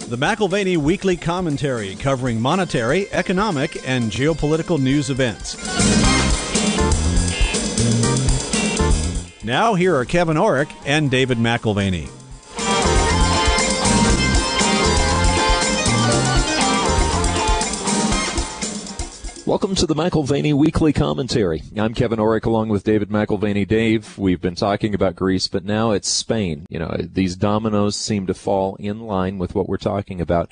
The McAlvany Weekly Commentary, covering monetary, economic, and geopolitical news events. Now, here are Kevin Orrick and David McAlvany. Welcome to the McAlvany Weekly Commentary. I'm Kevin Orrick along with David McAlvany. Dave, we've been talking about Greece, but now it's Spain. You know, these dominoes seem to fall in line with what we're talking about.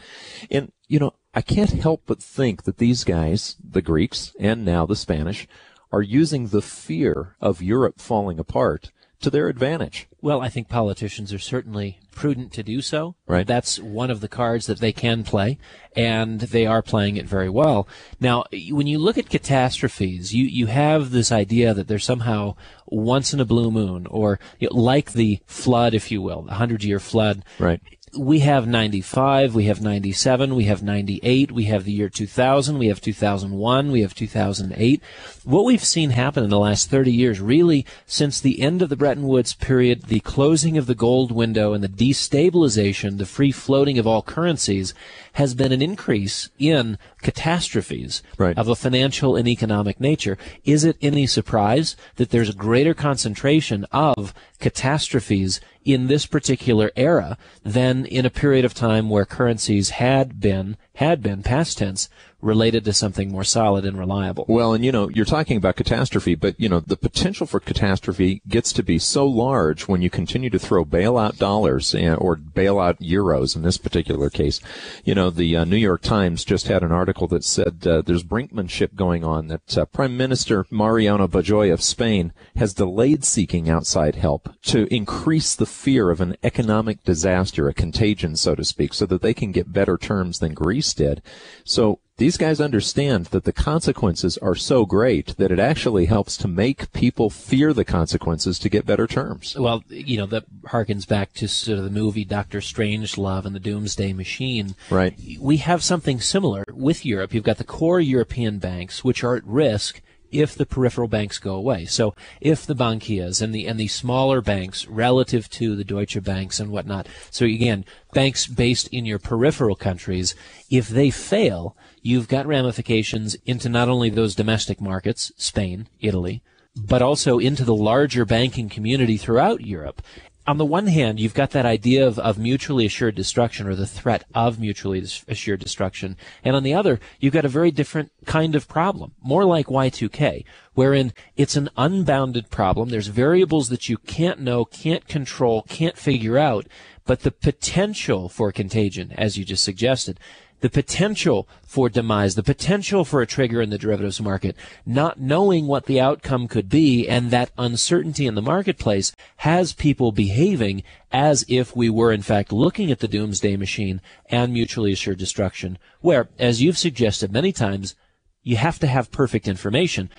And, you know, I can't help but think that these guys, the Greeks and now the Spanish, are using the fear of Europe falling apart to their advantage. Well, I think politicians are certainly prudent to do so. Right. That's one of the cards that they can play, and they are playing it very well. Now, when you look at catastrophes, you have this idea that they're somehow once in a blue moon, or like the flood, if you will, the 100-year flood. Right. We have 95, we have 97, we have 98, we have the year 2000, we have 2001, we have 2008. What we've seen happen in the last 30 years, really since the end of the Bretton Woods period, the closing of the gold window and the destabilization, the free floating of all currencies, has been an increase in catastrophes of a financial and economic nature. Is it any surprise that there's a greater concentration of catastrophes in this particular era than in a period of time where currencies had been past tense related to something more solid and reliable? Well, and you know, you're talking about catastrophe, but you know, the potential for catastrophe gets to be so large when you continue to throw bailout dollars or bailout euros in this particular case. You know, the New York Times just had an article that said there's brinkmanship going on, that Prime Minister Mariano Rajoy of Spain has delayed seeking outside help to increase the fear of an economic disaster, a contagion, so to speak, so that they can get better terms than Greece did. So these guys understand that the consequences are so great that it actually helps to make people fear the consequences to get better terms. Well, you know, that harkens back to sort of the movie Dr. Strangelove and the Doomsday Machine. Right. We have something similar with Europe. You've got the core European banks, which are at risk if the peripheral banks go away. So if the Bankias and the smaller banks relative to the Deutsche Banks and whatnot, so again, banks based in your peripheral countries, if they fail, you've got ramifications into not only those domestic markets, Spain, Italy, but also into the larger banking community throughout Europe. On the one hand, you've got that idea of mutually assured destruction, or the threat of mutually assured destruction. And on the other, you've got a very different kind of problem, more like Y2K, wherein it's an unbounded problem. There's variables that you can't know, can't control, can't figure out, but the potential for contagion, as you just suggested, the potential for demise, the potential for a trigger in the derivatives market, not knowing what the outcome could be, and that uncertainty in the marketplace has people behaving as if we were, in fact, looking at the doomsday machine and mutually assured destruction, where, as you've suggested many times, you have to have perfect information.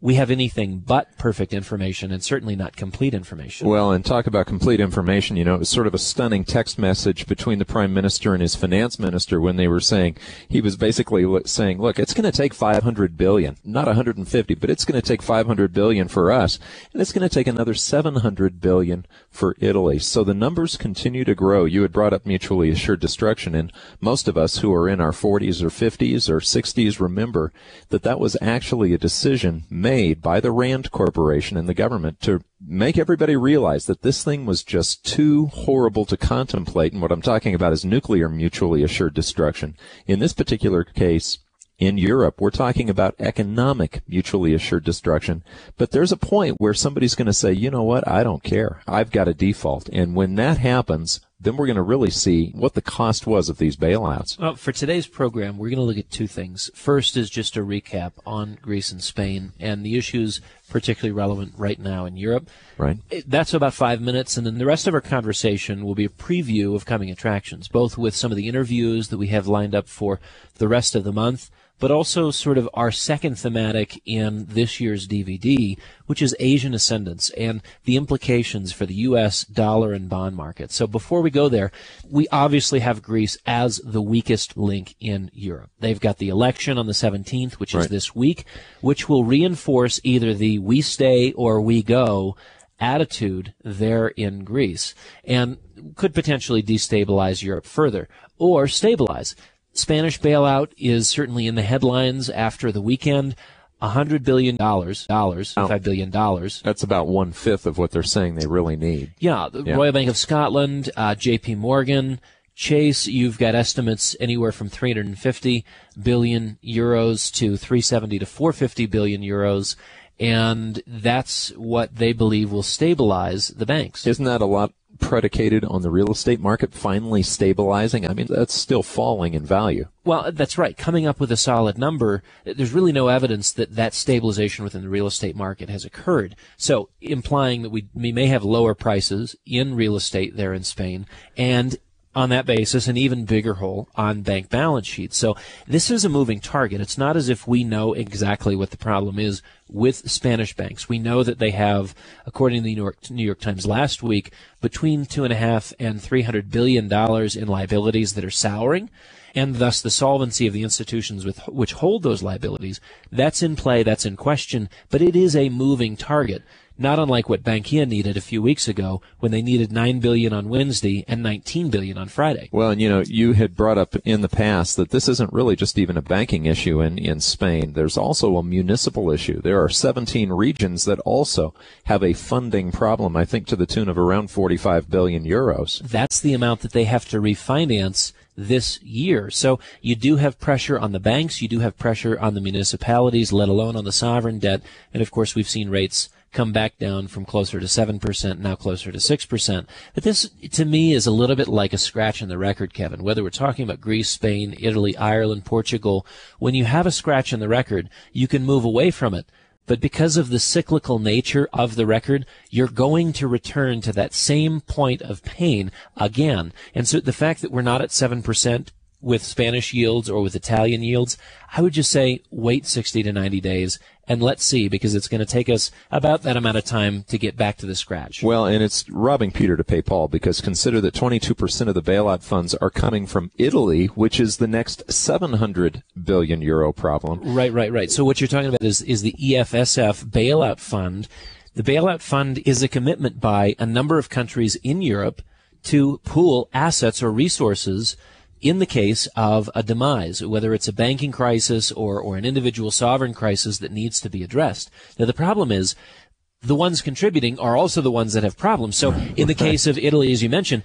We have anything but perfect information, and certainly not complete information. Well, and talk about complete information, you know, it was sort of a stunning text message between the Prime Minister and his finance minister when they were saying, he was basically saying, look, it's going to take $500 billion, not $150, but it's going to take $500 billion for us, and it's going to take another $700 billion for Italy. So the numbers continue to grow. You had brought up mutually assured destruction, and most of us who are in our 40s or 50s or 60s remember that that was actually a decision made by the Rand Corporation and the government to make everybody realize that this thing was just too horrible to contemplate. And what I'm talking about is nuclear mutually assured destruction. In this particular case, in Europe, we're talking about economic mutually assured destruction. But there's a point where somebody's going to say, you know what, I don't care. I've got a default. And when that happens, then we're going to really see what the cost was of these bailouts. Well, for today's program, we're going to look at two things. First is just a recap on Greece and Spain and the issues particularly relevant right now in Europe. Right. That's about 5 minutes, and then the rest of our conversation will be a preview of coming attractions, both with some of the interviews that we have lined up for the rest of the month, but also sort of our second thematic in this year's DVD, which is Asian ascendance and the implications for the U.S. dollar and bond market. So before we go there, we obviously have Greece as the weakest link in Europe. They've got the election on the 17th, which is this week, which will reinforce either the we stay or we go attitude there in Greece. And could potentially destabilize Europe further or stabilize. Spanish bailout is certainly in the headlines after the weekend. $100 billion, $5 billion. That's about 1/5 of what they're saying they really need. Yeah, the Royal Bank of Scotland, JP Morgan, Chase, you've got estimates anywhere from 350 billion euros to 370 to 450 billion euros. And that's what they believe will stabilize the banks. Isn't that a lot predicated on the real estate market finally stabilizing? I mean, that's still falling in value. Well, that's right. Coming up with a solid number, there's really no evidence that that stabilization within the real estate market has occurred. So implying that we may have lower prices in real estate there in Spain, and on that basis, an even bigger hole on bank balance sheets. So this is a moving target. It's not as if we know exactly what the problem is with Spanish banks. We know that they have, according to the New York Times last week, between $2.5 and $300 billion in liabilities that are souring, and thus the solvency of the institutions which hold those liabilities, that's in play, that's in question, but it is a moving target. Not unlike what Bankia needed a few weeks ago when they needed $9 billion on Wednesday and $19 billion on Friday. Well, and you had brought up in the past that this isn't really just even a banking issue in Spain. There's also a municipal issue. There are 17 regions that also have a funding problem, I think to the tune of around 45 billion euros. That's the amount that they have to refinance this year. So you do have pressure on the banks, you do have pressure on the municipalities, let alone on the sovereign debt. And of course, we've seen rates come back down from closer to 7%, now closer to 6%. But this, to me, is a little bit like a scratch in the record, Kevin. Whether we're talking about Greece, Spain, Italy, Ireland, Portugal, when you have a scratch in the record, you can move away from it. But because of the cyclical nature of the record, you're going to return to that same point of pain again. And so the fact that we're not at 7% with Spanish yields or with Italian yields, I would just say wait 60 to 90 days and let's see, because it's going to take us about that amount of time to get back to the scratch. Well, and it's robbing Peter to pay Paul, because consider that 22% of the bailout funds are coming from Italy, which is the next 700 billion euro problem. Right. So what you're talking about is the EFSF bailout fund. The bailout fund is a commitment by a number of countries in Europe to pool assets or resources in the case of a demise, whether it's a banking crisis or an individual sovereign crisis that needs to be addressed. Now, the problem is the ones contributing are also the ones that have problems. So in the case of Italy, as you mentioned,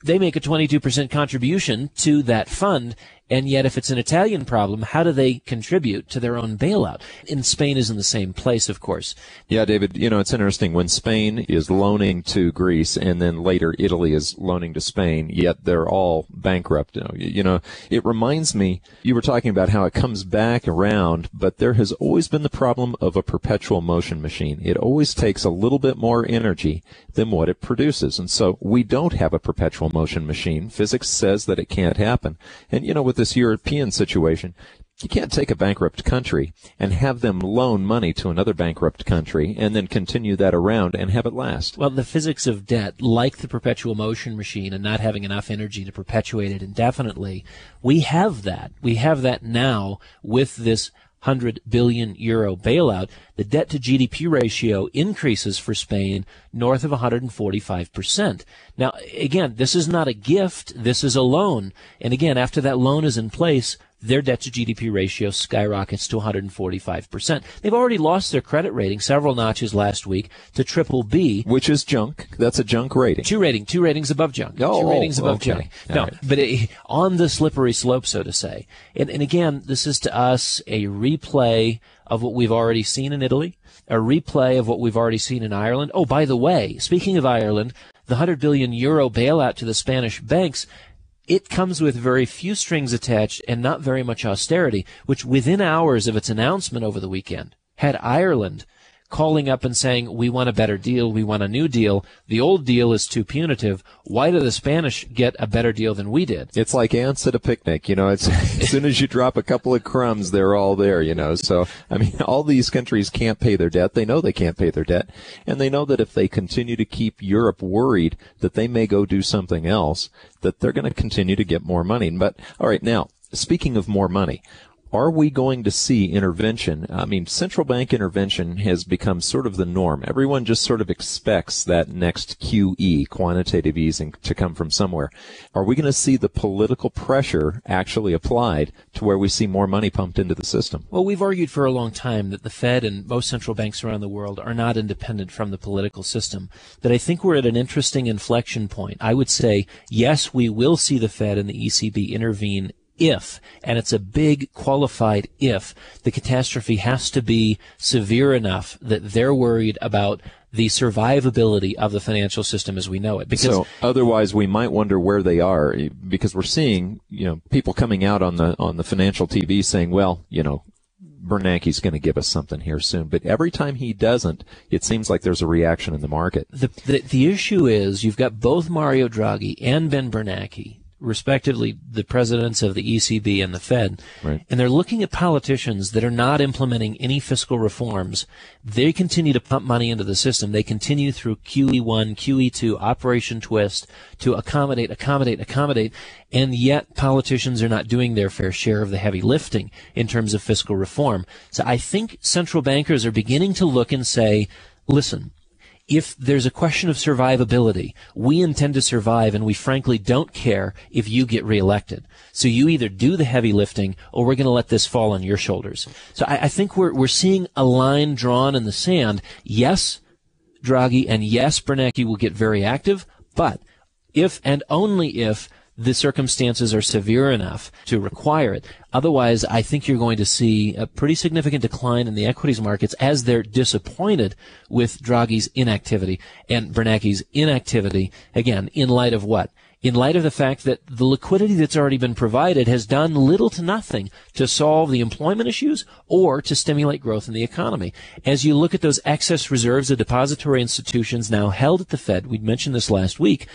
they make a 22% contribution to that fund. And yet, if it's an Italian problem, how do they contribute to their own bailout? And Spain is in the same place, of course. Yeah, David, it's interesting. When Spain is loaning to Greece and then later Italy is loaning to Spain, yet they're all bankrupt. It reminds me, you were talking about how it comes back around, but there has always been the problem of a perpetual motion machine. It always takes a little bit more energy than what it produces. And so we don't have a perpetual motion machine. Physics says that it can't happen. And, with this European situation, you can't take a bankrupt country and have them loan money to another bankrupt country and then continue that around and have it last. Well, the physics of debt, like the perpetual motion machine and not having enough energy to perpetuate it indefinitely, we have that. We have that now with this 100 billion euro bailout. The debt to GDP ratio increases for Spain north of 145%. Now, again, this is not a gift. This is a loan. And again, after that loan is in place, their debt to GDP ratio skyrockets to 145%. They've already lost their credit rating several notches last week to BBB. Which is junk. That's a junk rating. Two ratings above junk. Oh, two ratings above okay. junk. No, right. But on the slippery slope, so to say. And again, this is to us a replay of what we've already seen in Italy, a replay of what we've already seen in Ireland. Oh, by the way, speaking of Ireland, the 100 billion euro bailout to the Spanish banks, it comes with very few strings attached and not very much austerity, which within hours of its announcement over the weekend had Ireland calling up and saying, we want a better deal, we want a new deal. The old deal is too punitive. Why do the Spanish get a better deal than we did? It's like ants at a picnic, It's as soon as you drop a couple of crumbs, they're all there, So, all these countries can't pay their debt. They know they can't pay their debt. And they know that if they continue to keep Europe worried that they may go do something else, that they're going to continue to get more money. But, all right, now, speaking of more money, are we going to see intervention? I mean, central bank intervention has become sort of the norm. Everyone just sort of expects that next QE, quantitative easing, to come from somewhere. Are we going to see the political pressure actually applied to where we see more money pumped into the system? Well, we've argued for a long time that the Fed and most central banks around the world are not independent from the political system. But I think we're at an interesting inflection point. I would say, yes, we will see the Fed and the ECB intervene if, and it's a big qualified if, the catastrophe has to be severe enough that they're worried about the survivability of the financial system as we know it. Because so otherwise we might wonder where they are, because we're seeing, people coming out on the financial TV saying, well, Bernanke's going to give us something here soon. But every time he doesn't, it seems like there's a reaction in the market. The issue is you've got both Mario Draghi and Ben Bernanke, respectively the presidents of the ECB and the Fed, right, and they're looking at politicians that are not implementing any fiscal reforms. They continue to pump money into the system. They continue through QE1, QE2, Operation Twist to accommodate, and yet politicians are not doing their fair share of the heavy lifting in terms of fiscal reform. So I think central bankers are beginning to look and say, listen, if there's a question of survivability, we intend to survive, and we frankly don't care if you get reelected. So you either do the heavy lifting, or we're going to let this fall on your shoulders. So I think we're seeing a line drawn in the sand. Yes, Draghi, and yes, Bernanke will get very active, but if and only if the circumstances are severe enough to require it. Otherwise, I think you're going to see a pretty significant decline in the equities markets as they're disappointed with Draghi's inactivity and Bernanke's inactivity, again, in light of what? In light of the fact that the liquidity that's already been provided has done little to nothing to solve the employment issues or to stimulate growth in the economy. As you look at those excess reserves of depository institutions now held at the Fed, we'd mentioned this last week,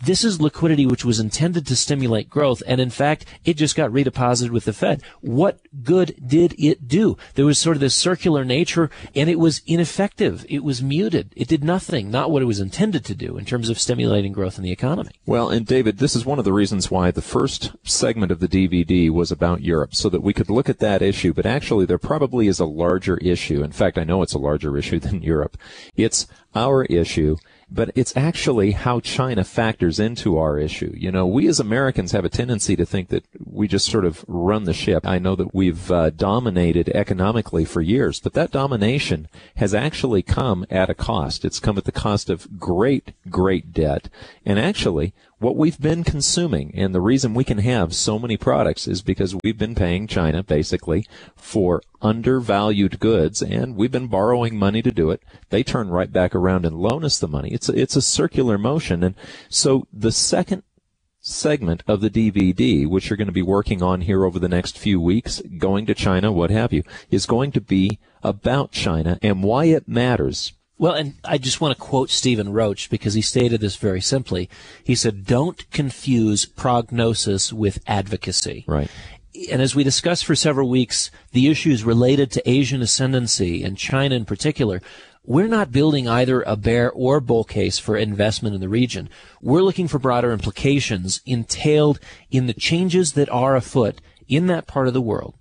this is liquidity which was intended to stimulate growth, and in fact, it just got redeposited with the Fed. What good did it do? There was sort of this circular nature, and it was ineffective. It was muted. It did nothing, not what it was intended to do in terms of stimulating growth in the economy. Well, and David, this is one of the reasons why the first segment of the DVD was about Europe, so that we could look at that issue, but actually there probably is a larger issue. In fact, I know it's a larger issue than Europe. It's our issue, but it's actually how China factors into our issue. We as Americans have a tendency to think that we just sort of run the ship. I know that we've dominated economically for years, but that domination has actually come at a cost. It's come at the cost of great, great debt. And actually, what we've been consuming, and the reason we can have so many products is because we've been paying China, basically, for undervalued goods, and we've been borrowing money to do it. They turn right back around and loan us the money. It's a circular motion. And so the second segment of the DVD, which you're going to be working on here over the next few weeks, going to China, what have you, is going to be about China and why it matters. Well, and I just want to quote Stephen Roach because he stated this very simply. He said, don't confuse prognosis with advocacy. Right. And as we discussed for several weeks, the issues related to Asian ascendancy and China in particular, we're not building either a bear or bull case for investment in the region. We're looking for broader implications entailed in the changes that are afoot in that part of the world.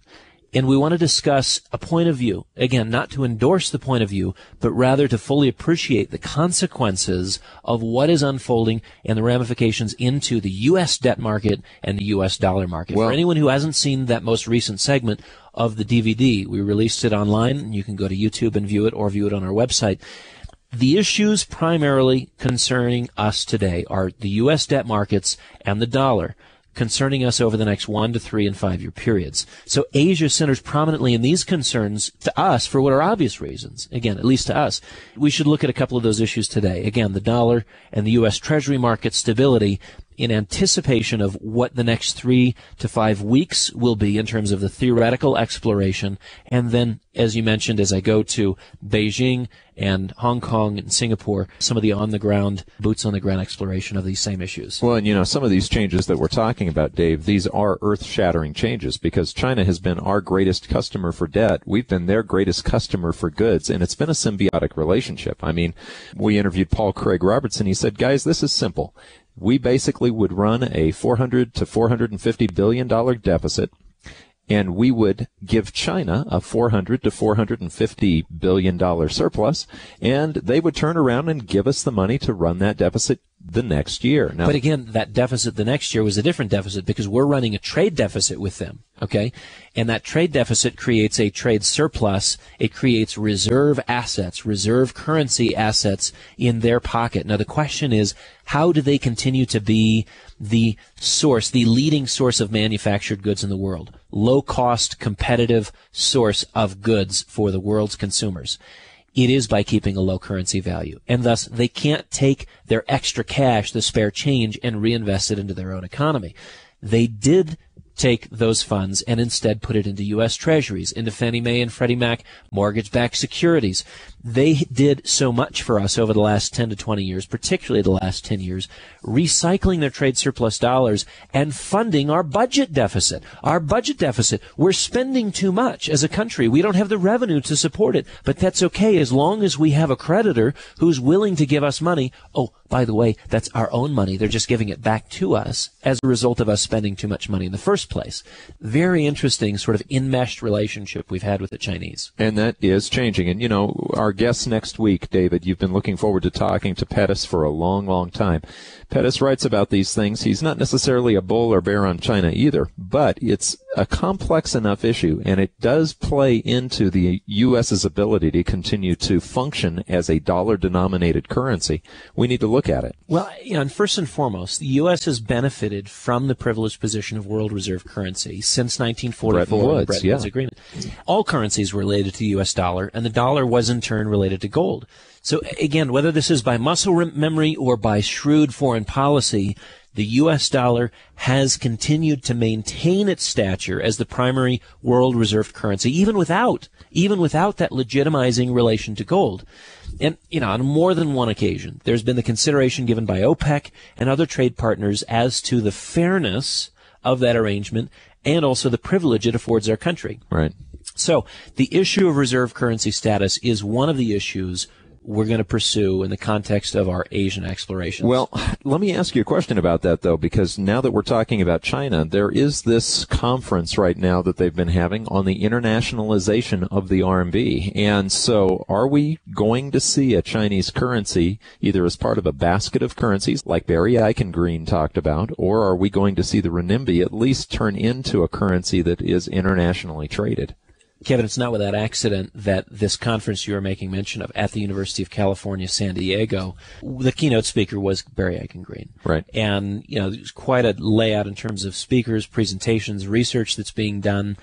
And we want to discuss a point of view, again, not to endorse the point of view, but rather to fully appreciate the consequences of what is unfolding and the ramifications into the U.S. debt market and the U.S. dollar market. Well, for anyone who hasn't seen that most recent segment of the DVD, we released it online, and you can go to YouTube and view it or view it on our website. The issues primarily concerning us today are the U.S. debt markets and the dollar, concerning us over the next 1 to 3 and 5 year periods. So Asia centers prominently in these concerns to us for what are obvious reasons. Again, at least to us. We should look at a couple of those issues today. Again, the dollar and the U.S. Treasury market stability in anticipation of what the next 3 to 5 weeks will be in terms of the theoretical exploration. And then, as you mentioned, as I go to Beijing and Hong Kong and Singapore, some of the on-the-ground, boots-on-the-ground exploration of these same issues. Well, and some of these changes that we're talking about, Dave, these are earth-shattering changes because China has been our greatest customer for debt. We've been their greatest customer for goods, and it's been a symbiotic relationship. I mean, we interviewed Paul Craig Robertson. He said, guys, this is simple. We basically would run a $400 to $450 billion deficit, and we would give China a $400 to $450 billion surplus, and they would turn around and give us the money to run that deficit the next year. Now, but again, that deficit the next year was a different deficit because we're running a trade deficit with them, okay? And that trade deficit creates a trade surplus. It creates reserve assets, reserve currency assets in their pocket. Now, the question is, how do they continue to be the source, the leading source of manufactured goods in the world? Low-cost, competitive source of goods for the world's consumers. It is by keeping a low currency value. And thus, they can't take their extra cash, the spare change, and reinvest it into their own economy. They did take those funds and instead put it into U.S. Treasuries, into Fannie Mae and Freddie Mac mortgage-backed securities. They did so much for us over the last 10 to 20 years, particularly the last 10 years, recycling their trade surplus dollars and funding our budget deficit. Our budget deficit, we're spending too much as a country. We don't have the revenue to support it, but that's okay as long as we have a creditor who's willing to give us money. Oh, by the way, that's our own money. They're just giving it back to us as a result of us spending too much money in the first place. Very interesting sort of enmeshed relationship we've had with the Chinese. And that is changing. And, you know, our guest next week, David, you've been looking forward to talking to Pettis for a long, long time. Pettis writes about these things. He's not necessarily a bull or bear on China either, but it's a complex enough issue, and it does play into the U.S.'s ability to continue to function as a dollar-denominated currency. We need to look at it. Well, you know, and first and foremost, the U.S. has benefited from the privileged position of world reserve currency since 1944, the Bretton Woods Agreement. All currencies were related to the U.S. dollar, and the dollar was in turn related to gold. So again, whether this is by muscle memory or by shrewd foreign policy, the U.S. dollar has continued to maintain its stature as the primary world reserve currency, even without that legitimizing relation to gold. And, you know, on more than one occasion, there's been the consideration given by OPEC and other trade partners as to the fairness of that arrangement and also the privilege it affords our country. Right. So the issue of reserve currency status is one of the issues we're going to pursue in the context of our Asian explorations. Well, let me ask you a question about that, though, because now that we're talking about China, there is this conference right now that they've been having on the internationalization of the RMB. And so are we going to see a Chinese currency either as part of a basket of currencies like Barry Eichengreen talked about, or are we going to see the renminbi at least turn into a currency that is internationally traded? Kevin, it's not without accident that this conference you were making mention of at the University of California, San Diego, the keynote speaker was Barry Eichengreen. Right. And, you know, there's quite a layout in terms of speakers, presentations, research that's being done.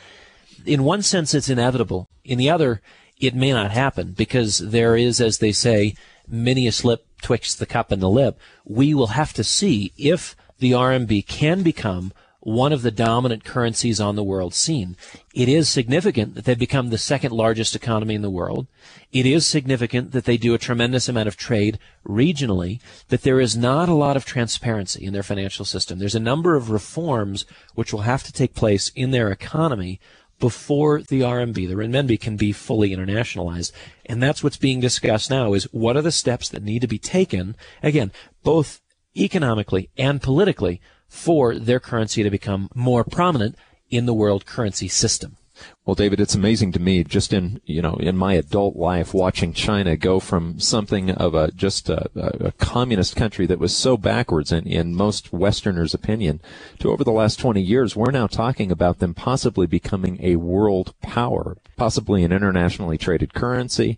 In one sense, it's inevitable. In the other, it may not happen because there is, as they say, many a slip twixt the cup and the lip. We will have to see if the RMB can become one of the dominant currencies on the world scene. It is significant that they've become the second largest economy in the world. It is significant that they do a tremendous amount of trade regionally, but there is not a lot of transparency in their financial system. There's a number of reforms which will have to take place in their economy before the RMB, the renminbi, can be fully internationalized. And that's what's being discussed now is what are the steps that need to be taken, again, both economically and politically, for their currency to become more prominent in the world currency system. Well, David, it's amazing to me just in my adult life watching China go from something of a communist country that was so backwards in most Westerners' opinion to over the last 20 years, we're now talking about them possibly becoming a world power, possibly an internationally traded currency.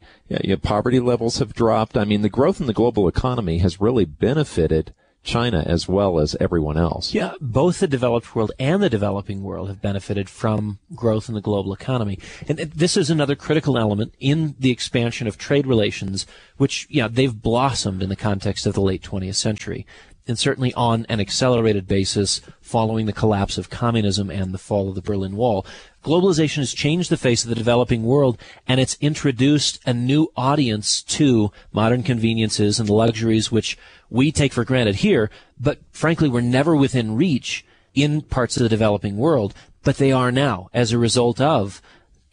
Poverty levels have dropped. I mean, the growth in the global economy has really benefited China as well as everyone else. Yeah, both the developed world and the developing world have benefited from growth in the global economy. And this is another critical element in the expansion of trade relations, which, they've blossomed in the context of the late 20th century. And certainly on an accelerated basis following the collapse of communism and the fall of the Berlin Wall. Globalization has changed the face of the developing world, and it's introduced a new audience to modern conveniences and the luxuries which we take for granted here, but frankly were never within reach in parts of the developing world, but they are now as a result of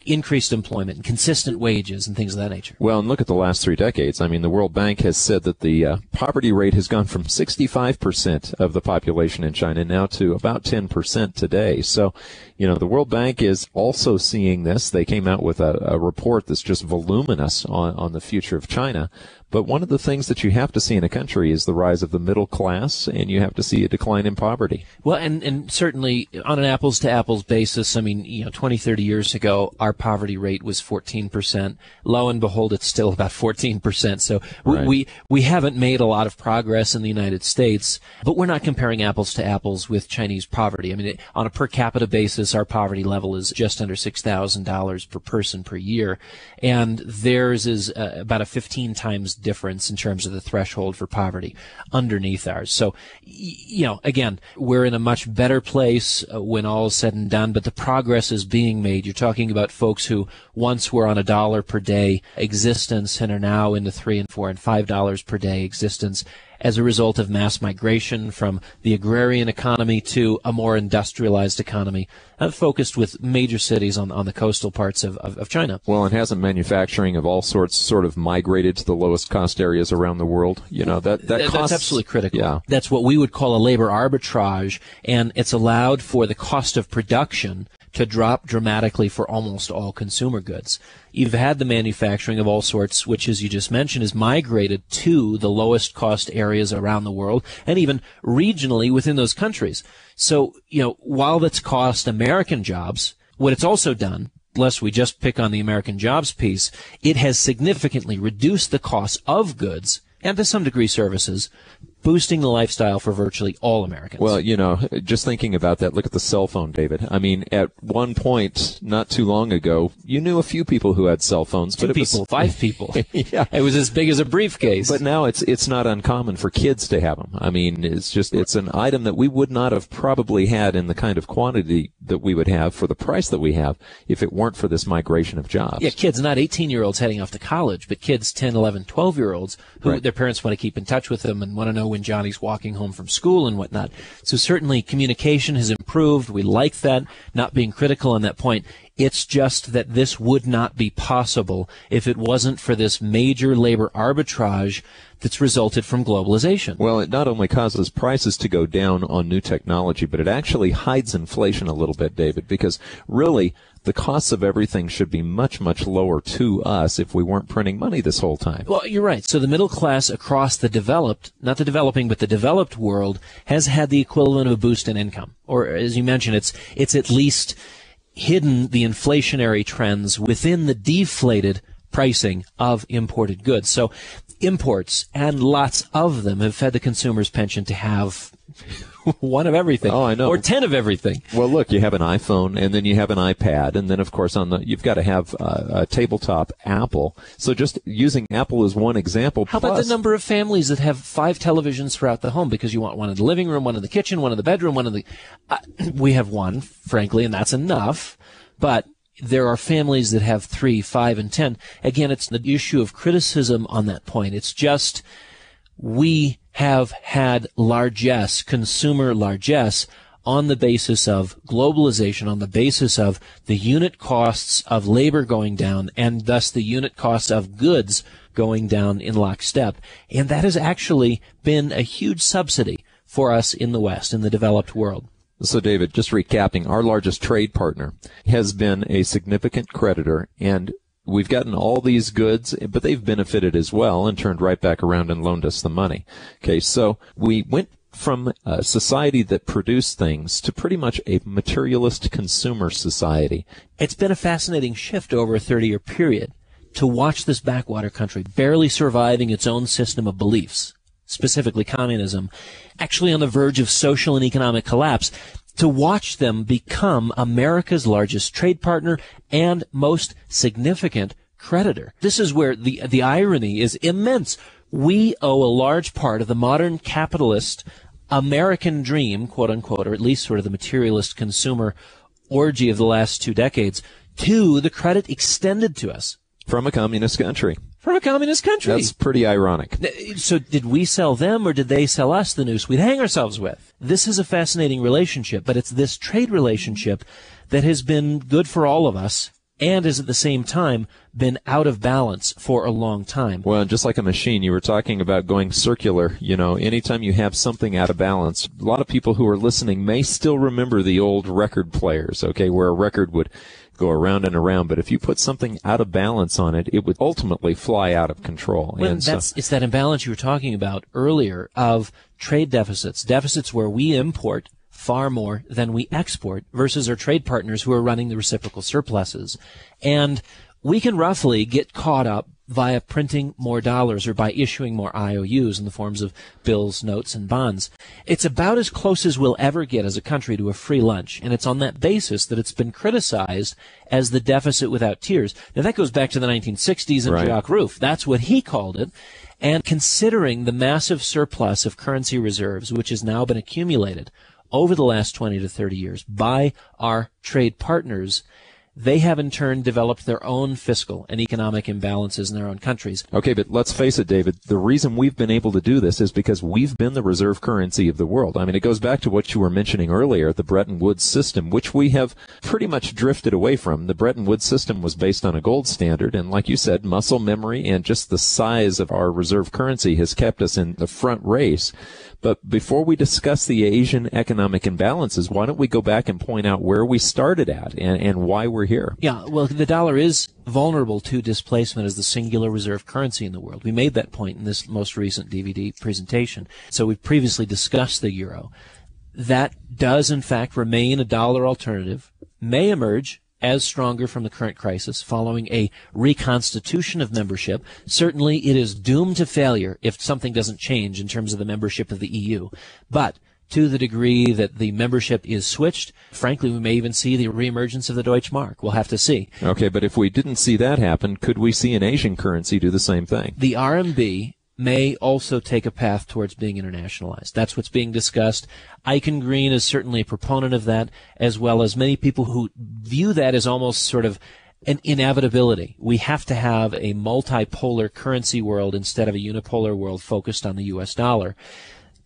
increased employment and consistent wages and things of that nature. Well, and look at the last 3 decades. I mean, the World Bank has said that the poverty rate has gone from 65% of the population in China now to about 10% today. So, the World Bank is also seeing this. They came out with a report that's just voluminous on the future of China. But one of the things that you have to see in a country is the rise of the middle class, and you have to see a decline in poverty. Well, and certainly on an apples-to-apples basis, 20, 30 years ago, our poverty rate was 14%. Lo and behold, it's still about 14%. So Right. we haven't made a lot of progress in the United States, but we're not comparing apples to apples with Chinese poverty. On a per capita basis, our poverty level is just under $6,000 per person per year, and theirs is about a 15 times difference in terms of the threshold for poverty underneath ours. So, again, we're in a much better place when all is said and done, but the progress is being made. You're talking about folks who once were on $1 per day existence and are now in the $3 and $4 and $5 per day existence as a result of mass migration from the agrarian economy to a more industrialized economy, focused with major cities on the coastal parts of China. Well, and hasn't manufacturing of all sorts sort of migrated to the lowest cost areas around the world? That's absolutely critical. Yeah. That's what we would call a labor arbitrage, and it's allowed for the cost of production to drop dramatically for almost all consumer goods. You've had the manufacturing of all sorts, which, as you just mentioned, is migrated to the lowest cost areas around the world and even regionally within those countries. So, while that's cost American jobs, what it's also done, lest we just pick on the American jobs piece, it has significantly reduced the cost of goods and to some degree services, boosting the lifestyle for virtually all Americans. Well, just thinking about that, look at the cell phone, David. At one point, not too long ago, you knew a few people who had cell phones. Two people, 5 people. Yeah. It was as big as a briefcase. But now it's not uncommon for kids to have them. It's an item that we would not have probably had in the kind of quantity that we would have for the price that we have if it weren't for this migration of jobs. Yeah, kids, not 18-year-olds heading off to college, but kids 10, 11, 12-year-olds who Right. their parents want to keep in touch with them and want to know when Johnny's walking home from school and whatnot. So certainly communication has improved. We like that, not being critical on that point. It's just that this would not be possible if it wasn't for this major labor arbitrage that's resulted from globalization. Well, it not only causes prices to go down on new technology, but it actually hides inflation a little bit, David, because really the costs of everything should be much, much lower to us if we weren't printing money this whole time. Well, you're right. So the middle class across the developed, not the developing, but the developed world has had the equivalent of a boost in income. Or, as you mentioned, it's at least hidden the inflationary trends within the deflated pricing of imported goods. So imports, and lots of them, have fed the consumer's penchant to have one of everything. Oh, I know. Or 10 of everything. Well, look, you have an iPhone, and then you have an iPad, and then, of course, you've got to have a tabletop Apple. So just using Apple as one example. How about the number of families that have 5 televisions throughout the home because you want one in the living room, one in the kitchen, one in the bedroom, one in the... we have one, frankly, and that's enough. But there are families that have 3, 5, and 10. Again, it's the issue of criticism on that point. It's just we have had largesse, consumer largesse, on the basis of globalization, on the basis of the unit costs of labor going down, and thus the unit cost of goods going down in lockstep. And that has actually been a huge subsidy for us in the West, in the developed world. So, David, just recapping, our largest trade partner has been a significant creditor, and we've gotten all these goods, but they've benefited as well and turned right back around and loaned us the money. Okay, so we went from a society that produced things to pretty much a materialist consumer society. It's been a fascinating shift over a 30-year period to watch this backwater country barely surviving its own system of beliefs, specifically communism, actually on the verge of social and economic collapse, to watch them become America's largest trade partner and most significant creditor. This is where the irony is immense. We owe a large part of the modern capitalist American dream, quote unquote, or at least sort of the materialist consumer orgy of the last 2 decades, to the credit extended to us From a communist country. From a communist country. That's pretty ironic. So did we sell them, or did they sell us the noose we'd hang ourselves with? This is a fascinating relationship, but it's this trade relationship that has been good for all of us and has at the same time been out of balance for a long time. Well, just like a machine, you were talking about going circular. You know, anytime you have something out of balance, a lot of people who are listening may still remember the old record players, okay, where a record would go around and around, but if you put something out of balance on it, it would ultimately fly out of control. Well, it's that imbalance you were talking about earlier of trade deficits where we import far more than we export versus our trade partners who are running the reciprocal surpluses. And we can roughly get caught up via printing more dollars or by issuing more IOUs in the forms of bills, notes, and bonds. It's about as close as we'll ever get as a country to a free lunch, and it's on that basis that it's been criticized as the deficit without tears. Now, that goes back to the 1960s and Jacques Rueff. That's what he called it. And considering the massive surplus of currency reserves, which has now been accumulated over the last 20 to 30 years by our trade partners, they have in turn developed their own fiscal and economic imbalances in their own countries. Okay, but let's face it, David, the reason we've been able to do this is because we've been the reserve currency of the world. I mean, it goes back to what you were mentioning earlier, the Bretton Woods system, which we have pretty much drifted away from. The Bretton Woods system was based on a gold standard, and like you said, muscle memory and just the size of our reserve currency has kept us in the front race. But before we discuss the Asian economic imbalances, why don't we go back and point out where we started at and why we're here? Yeah, well, the dollar is vulnerable to displacement as the singular reserve currency in the world. We made that point in this most recent DVD presentation. So we've previously discussed the euro. That does, in fact, remain a dollar alternative, may emerge as stronger from the current crisis following a reconstitution of membership. Certainly it is doomed to failure if something doesn't change in terms of the membership of the EU. But to the degree that the membership is switched, frankly, we may even see the reemergence of the Deutschmark. We'll have to see. Okay, but if we didn't see that happen, could we see an Asian currency do the same thing? The RMB may also take a path towards being internationalized. That's what's being discussed. Eichengreen Green is certainly a proponent of that, as well as many people who view that as almost sort of an inevitability. We have to have a multipolar currency world instead of a unipolar world focused on the U.S. dollar.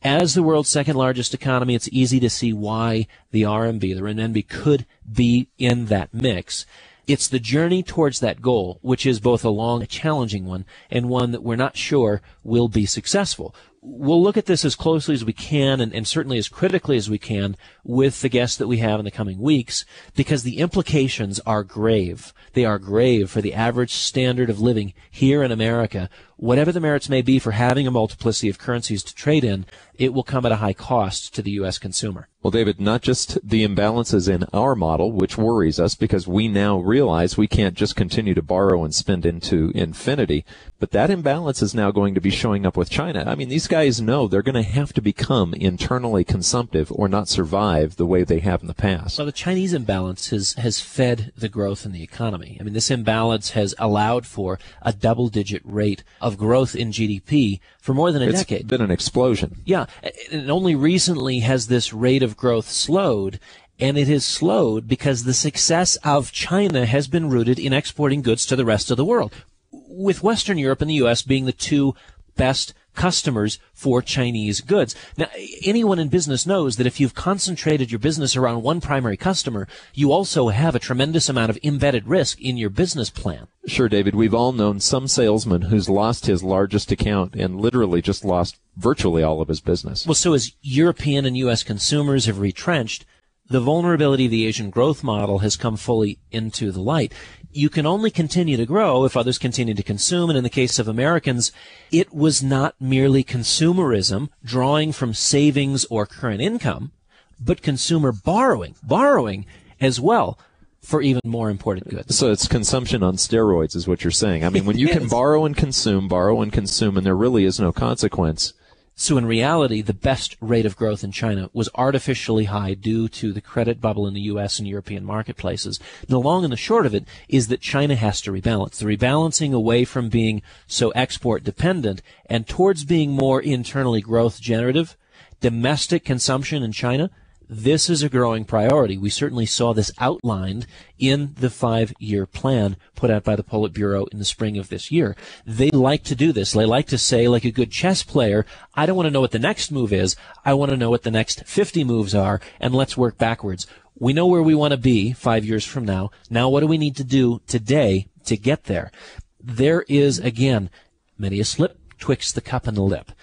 As the world's second largest economy, it's easy to see why the RMB, the renminbi, could be in that mix. It's the journey towards that goal, which is both a long, challenging one, and one that we're not sure will be successful. We'll look at this as closely as we can and certainly as critically as we can with the guests that we have in the coming weeks, because the implications are grave. They are grave for the average standard of living here in America. Whatever the merits may be for having a multiplicity of currencies to trade in, it will come at a high cost to the U.S. consumer. Well, David, not just the imbalances in our model, which worries us because we now realize we can't just continue to borrow and spend into infinity, but that imbalance is now going to be showing up with China. I mean, these guys know they're going to have to become internally consumptive or not survive the way they have in the past. Well, the Chinese imbalance has fed the growth in the economy. I mean, this imbalance has allowed for a double-digit rate of growth in GDP for more than a decade. It's been an explosion. Yeah, and only recently has this rate of growth slowed, and it has slowed because the success of China has been rooted in exporting goods to the rest of the world, with Western Europe and the U.S. being the two best customers for Chinese goods. Now, anyone in business knows that if you've concentrated your business around one primary customer, you also have a tremendous amount of embedded risk in your business plan. Sure, David. We've all known some salesman who's lost his largest account and literally just lost virtually all of his business. Well, so as European and U.S. consumers have retrenched, the vulnerability of the Asian growth model has come fully into the light. You can only continue to grow if others continue to consume, and in the case of Americans, it was not merely consumerism, drawing from savings or current income, but consumer borrowing as well for even more imported goods. So it's consumption on steroids is what you're saying. I mean, when you can borrow and consume, and there really is no consequence. So in reality, the best rate of growth in China was artificially high due to the credit bubble in the U.S. and European marketplaces. The long and the short of it is that China has to rebalance. The rebalancing away from being so export dependent and towards being more internally growth generative, domestic consumption in China, this is a growing priority. We certainly saw this outlined in the 5-year plan put out by the Politburo in the spring of this year. They like to do this. They like to say, like a good chess player, I don't want to know what the next move is. I want to know what the next 50 moves are, and let's work backwards. We know where we want to be 5 years from now. Now what do we need to do today to get there? There is, again, many a slip twixt the cup and the lip.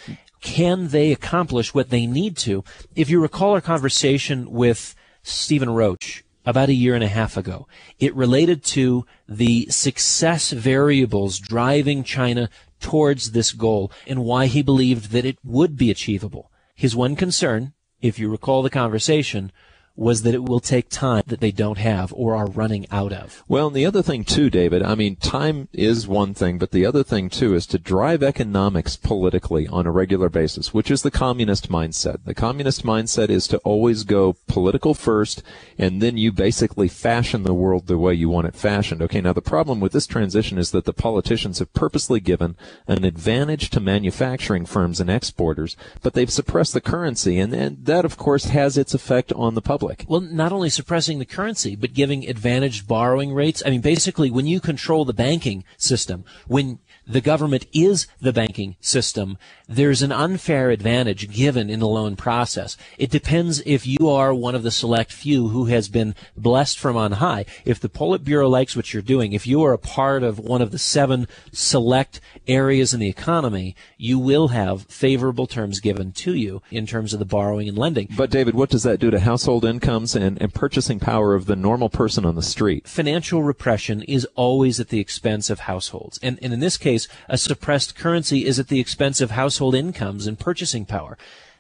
Can they accomplish what they need to? If you recall our conversation with Stephen Roach about a year and a half ago, it related to the success variables driving China towards this goal and why he believed that it would be achievable. His one concern, if you recall the conversation, was that it will take time that they don't have or are running out of. Well, and the other thing, too, David, I mean, time is one thing, but the other thing, too, is to drive economics politically on a regular basis, which is the communist mindset. The communist mindset is to always go political first, and then you basically fashion the world the way you want it fashioned. Okay, now the problem with this transition is that the politicians have purposely given an advantage to manufacturing firms and exporters, but they've suppressed the currency, and that, of course, has its effect on the public. Well, not only suppressing the currency, but giving advantaged borrowing rates. I mean, basically, when you control the banking system, when the government is the banking system, there's an unfair advantage given in the loan process. It depends if you are one of the select few who has been blessed from on high. If the Politburo likes what you're doing, if you are a part of one of the 7 select areas in the economy, you will have favorable terms given to you in terms of the borrowing and lending. But, David, what does that do to household incomes and purchasing power of the normal person on the street? Financial repression is always at the expense of households. And in this case, a suppressed currency is at the expense of household incomes and purchasing power.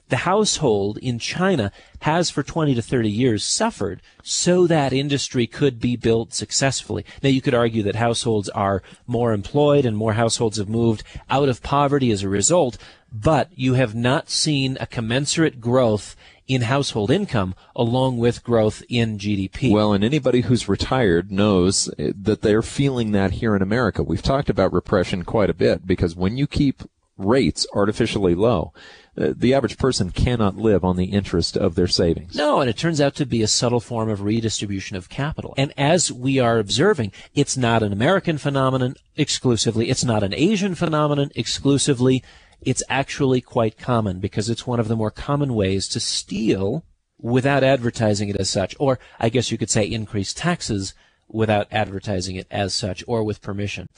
The household in China has for 20 to 30 years suffered so that industry could be built successfully. Now, you could argue that households are more employed and more households have moved out of poverty as a result, but you have not seen a commensurate growth in household income along with growth in GDP. Well, and anybody who's retired knows that they're feeling that here in America. We've talked about repression quite a bit because when you keep rates artificially low, the average person cannot live on the interest of their savings. No, and it turns out to be a subtle form of redistribution of capital. And as we are observing, it's not an American phenomenon exclusively. It's not an Asian phenomenon exclusively. It's actually quite common because it's one of the more common ways to steal without advertising it as such, or I guess you could say increase taxes without advertising it as such or with permission.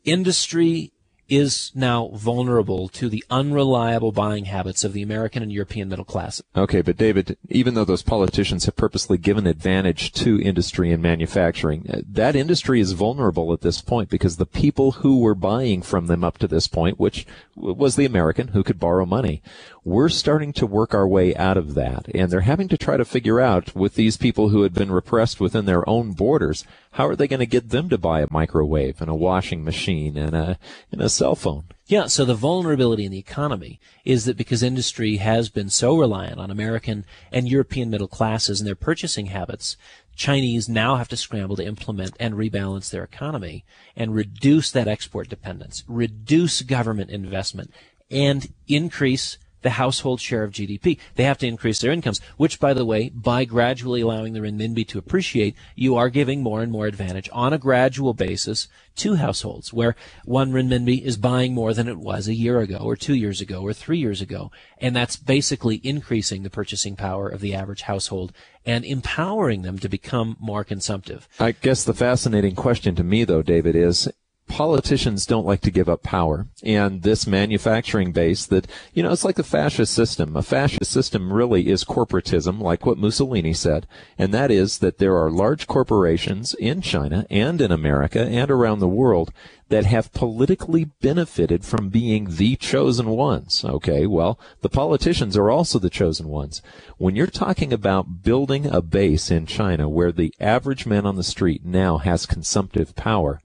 Industry is now vulnerable to the unreliable buying habits of the American and European middle class. Okay, but David, even though those politicians have purposely given advantage to industry and manufacturing, that industry is vulnerable at this point because the people who were buying from them up to this point, which was the American who could borrow money, we're starting to work our way out of that. And they're having to try to figure out with these people who had been repressed within their own borders, how are they going to get them to buy a microwave and a washing machine and a cell phone? Yeah, so the vulnerability in the economy is that because industry has been so reliant on American and European middle classes and their purchasing habits, Chinese now have to scramble to implement and rebalance their economy and reduce that export dependence, reduce government investment, and increase the household share of GDP. They have to increase their incomes, which, by the way, by gradually allowing the renminbi to appreciate, you are giving more and more advantage on a gradual basis to households, where 1 renminbi is buying more than it was a year ago or 2 years ago or 3 years ago. And that's basically increasing the purchasing power of the average household and empowering them to become more consumptive. I guess the fascinating question to me, though, David, is politicians don't like to give up power. And this manufacturing base that, it's like the fascist system. A fascist system really is corporatism, like what Mussolini said. And that is that there are large corporations in China and in America and around the world that have politically benefited from being the chosen ones. Okay, well, the politicians are also the chosen ones. When you're talking about building a base in China where the average man on the street now has consumptive power,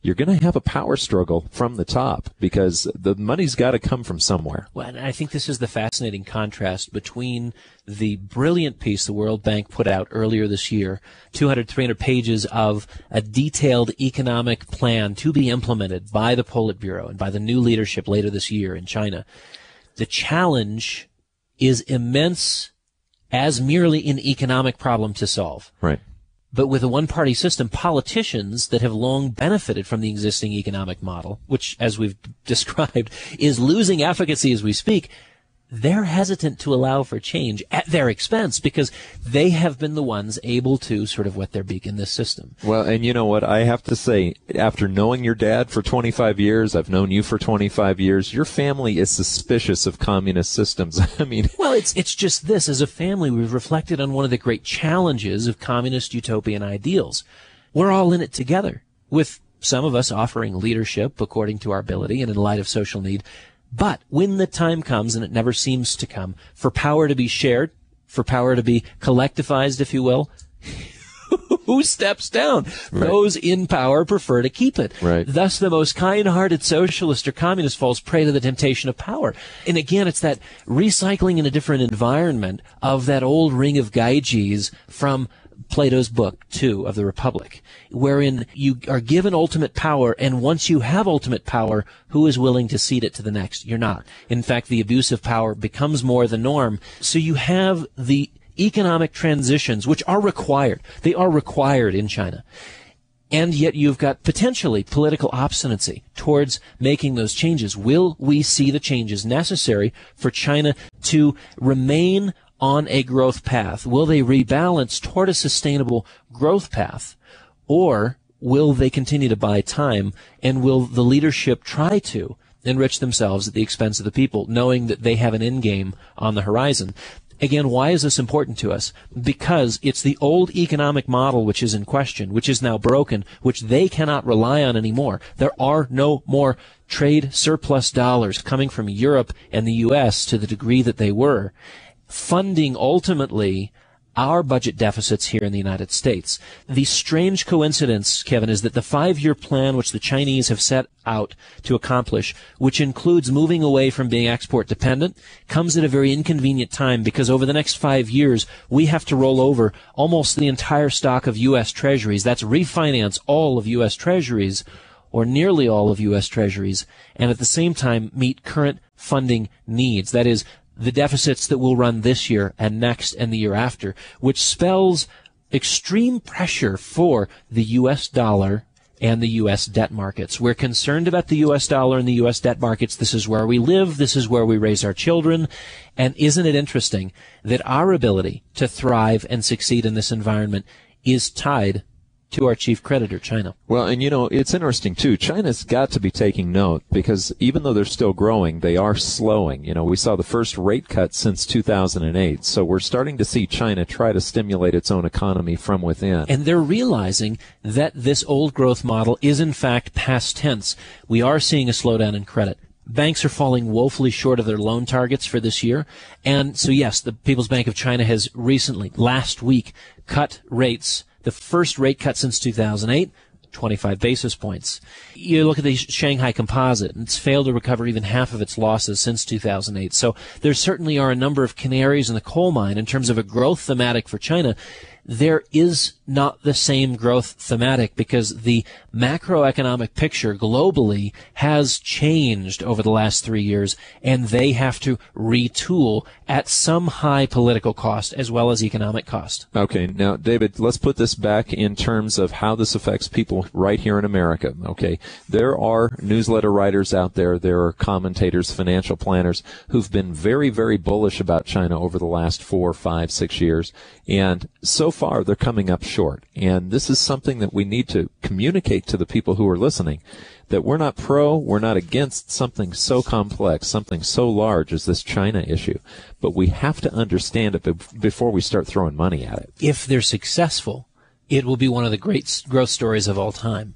you're going to have a power struggle from the top because the money's got to come from somewhere. Well, and I think this is the fascinating contrast between the brilliant piece the World Bank put out earlier this year, 200, 300 pages of a detailed economic plan to be implemented by the Politburo and by the new leadership later this year in China. The challenge is immense as merely an economic problem to solve. Right. But with a one-party system, politicians that have long benefited from the existing economic model, which, as we've described, is losing efficacy as we speak, they're hesitant to allow for change at their expense because they have been the ones able to sort of wet their beak in this system. Well, and you know what? I have to say, after knowing your dad for 25 years, I've known you for 25 years, your family is suspicious of communist systems. I mean... Well, it's just this. As a family, we've reflected on one of the great challenges of communist utopian ideals. We're all in it together, with some of us offering leadership according to our ability and in light of social need. But when the time comes, and it never seems to come, for power to be shared, for power to be collectivized, if you will, who steps down? Right. Those in power prefer to keep it. Right. Thus, the most kind-hearted socialist or communist falls prey to the temptation of power. And again, it's that recycling in a different environment of that old ring of Gyges from Plato's book, 2, of the Republic, wherein you are given ultimate power, and once you have ultimate power, who is willing to cede it to the next? You're not. In fact, the abuse of power becomes more the norm. So you have the economic transitions, which are required. They are required in China. And yet you've got potentially political obstinacy towards making those changes. Will we see the changes necessary for China to remain on a growth path? Will they rebalance toward a sustainable growth path? Or will they continue to buy time, and will the leadership try to enrich themselves at the expense of the people, knowing that they have an end game on the horizon? Again, why is this important to us? Because it's the old economic model which is in question, which is now broken, which they cannot rely on anymore. There are no more trade surplus dollars coming from Europe and the U.S. to the degree that they were, funding ultimately our budget deficits here in the United States. The strange coincidence, Kevin, is that the 5-year plan which the Chinese have set out to accomplish, which includes moving away from being export dependent, comes at a very inconvenient time, because over the next 5 years, we have to roll over almost the entire stock of U.S. Treasuries. That's refinance all of U.S. Treasuries, or nearly all of U.S. Treasuries, and at the same time meet current funding needs. That is, the deficits that will run this year and next and the year after, which spells extreme pressure for the U.S. dollar and the U.S. debt markets. We're concerned about the U.S. dollar and the U.S. debt markets. This is where we live. This is where we raise our children. And isn't it interesting that our ability to thrive and succeed in this environment is tied to our chief creditor, China? Well, and you know, it's interesting too. China's got to be taking note, because even though they're still growing, they are slowing. You know, we saw the first rate cut since 2008. So we're starting to see China try to stimulate its own economy from within. And they're realizing that this old growth model is in fact past tense. We are seeing a slowdown in credit. Banks are falling woefully short of their loan targets for this year. And so yes, the People's Bank of China has recently, last week, cut rates. The first rate cut since 2008, 25 basis points. You look at the Shanghai Composite, and it's failed to recover even half of its losses since 2008. So there certainly are a number of canaries in the coal mine in terms of a growth thematic for China. There is not the same growth thematic, because the macroeconomic picture globally has changed over the last 3 years, and they have to retool at some high political cost as well as economic cost. Okay, now, David, let's put this back in terms of how this affects people right here in America. Okay, there are newsletter writers out there, there are commentators, financial planners who've been very, very bullish about China over the last 4, 5, 6 years, and so far they're coming up short. And this is something that we need to communicate to the people who are listening, that we're not we're not against something so complex, something so large as this China issue, but we have to understand it before we start throwing money at it. If they're successful, it will be one of the great growth stories of all time.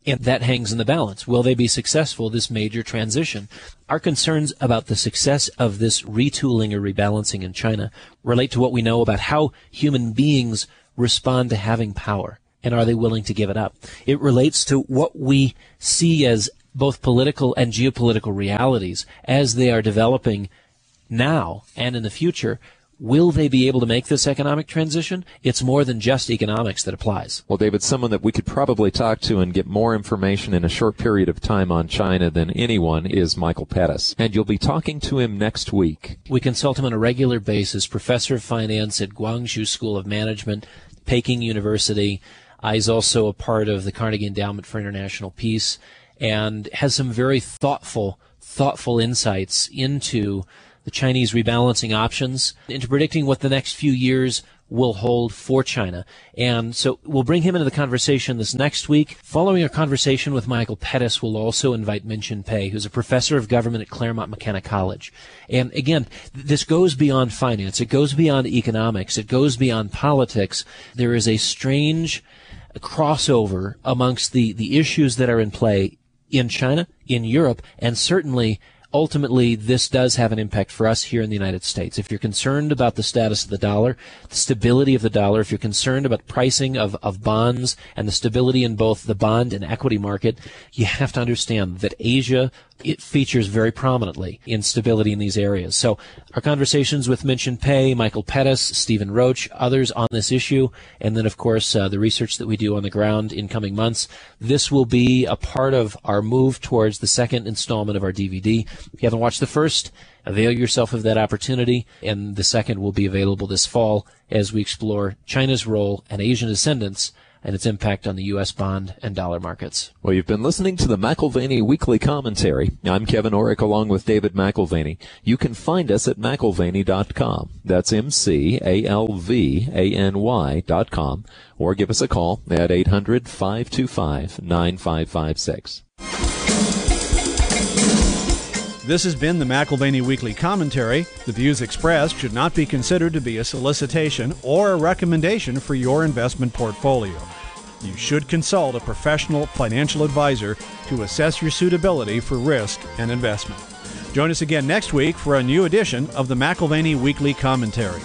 And that hangs in the balance. Will they be successful, this major transition? Our concerns about the success of this retooling or rebalancing in China relate to what we know about how human beings respond to having power, and are they willing to give it up? It relates to what we see as both political and geopolitical realities as they are developing now and in the future. Will they be able to make this economic transition? It's more than just economics that applies. Well, David, someone that we could probably talk to and get more information in a short period of time on China than anyone is Michael Pettis. And you'll be talking to him next week. We consult him on a regular basis, professor of finance at Guangzhou School of Management, Peking University. He's also a part of the Carnegie Endowment for International Peace, and has some very thoughtful insights into the the Chinese rebalancing options, into predicting what the next few years will hold for China. And so we'll bring him into the conversation this next week. Following our conversation with Michael Pettis, we'll also invite Min-Chin Pei, who's a professor of government at Claremont McKenna College. And again, this goes beyond finance. It goes beyond economics. It goes beyond politics. There is a strange crossover amongst the issues that are in play in China, in Europe, and certainly ultimately, this does have an impact for us here in the United States. If you're concerned about the status of the dollar, the stability of the dollar, if you're concerned about pricing of bonds and the stability in both the bond and equity market, you have to understand that Asia, it features very prominently in stability in these areas. So our conversations with Min-Chin Pei, Michael Pettis, Stephen Roach, others on this issue, and then, of course, the research that we do on the ground in coming months, this will be a part of our move towards the second installment of our DVD. If you haven't watched the first, avail yourself of that opportunity, and the second will be available this fall as we explore China's role and Asian descendants and its impact on the U.S. bond and dollar markets. Well, you've been listening to the McAlvany Weekly Commentary. I'm Kevin Orrick along with David McAlvany. You can find us at McAlvany.com. That's McAlvany.com. Or give us a call at 800-525-9556. This has been the McAlvany Weekly Commentary. The views expressed should not be considered to be a solicitation or a recommendation for your investment portfolio. You should consult a professional financial advisor to assess your suitability for risk and investment. Join us again next week for a new edition of the McAlvany Weekly Commentary.